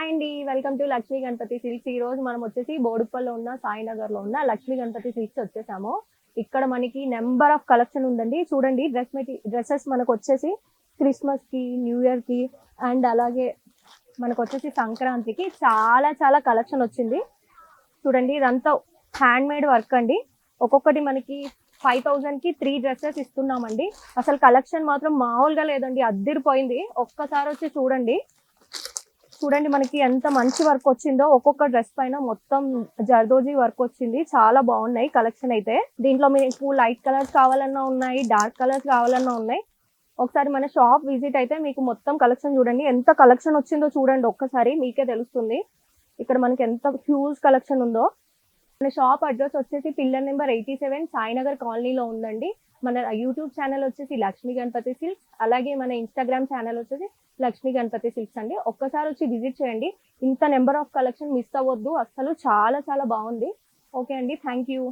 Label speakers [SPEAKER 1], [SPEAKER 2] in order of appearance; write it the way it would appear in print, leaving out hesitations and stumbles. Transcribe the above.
[SPEAKER 1] Hi అండి. Welcome to Lakshmi Ganapathi silks. ఈ రోజు మనం వచ్చేసి బోడుప్పల్లో ఉన్న సాయినగర్లో ఉన్న లక్ష్మీ గణపతి సిల్క్స్ వచ్చేసాము. ఇక్కడ మనకి నెంబర్ ఆఫ్ కలెక్షన్ ఉందండి. చూడండి డ్రెస్సెస్ మనకు వచ్చేసి క్రిస్మస్ కి, న్యూ ఇయర్ కి అండ్ అలాగే మనకు వచ్చేసి సంక్రాంతికి చాలా చాలా కలెక్షన్ వచ్చింది. చూడండి ఇదంతా హ్యాండ్ మేడ్ వర్క్ అండి. ఒక్కొక్కటి మనకి 5000 కి 3 డ్రెస్సెస్ ఇస్తున్నామండి. అసలు కలెక్షన్ మాత్రం మామూలుగా లేదండి, అద్దిరిపోయింది. ఒక్కసారి వచ్చి చూడండి. చూడండి మనకి ఎంత మంచి వర్క్ వచ్చిందో. ఒక్కొక్క డ్రెస్ పైన మొత్తం జర్దోజీ వర్క్ వచ్చింది. చాలా బాగున్నాయి కలెక్షన్ అయితే. దీంట్లో మీకు లైట్ కలర్స్ కావాలన్నా ఉన్నాయి, డార్క్ కలర్స్ కావాలన్నా ఉన్నాయి. ఒకసారి మన షాప్ విజిట్ అయితే మీకు మొత్తం కలెక్షన్ చూడండి. ఎంత కలెక్షన్ వచ్చిందో చూడండి, ఒక్కసారి మీకే తెలుస్తుంది ఇక్కడ మనకి ఎంత హ్యూజ్ కలెక్షన్ ఉందో. మన షాప్ అడ్రస్ వచ్చేసి పిల్లర్ నెంబర్ 87 సాయినగర్ కాలనీలో ఉందండి. మన యూట్యూబ్ ఛానల్ వచ్చేసి లక్ష్మీ గణపతి సిల్క్స్, అలాగే మన ఇన్స్టాగ్రామ్ ఛానల్ వచ్చేసి లక్ష్మీ గణపతి సిల్క్స్ అండి. ఒక్కసారి వచ్చి విజిట్ చేయండి. ఇంత నెంబర్ ఆఫ్ కలెక్షన్ మిస్ అవ్వద్దు అసలు. చాలా చాలా బాగుంది. ఓకే అండి, థ్యాంక్ యూ.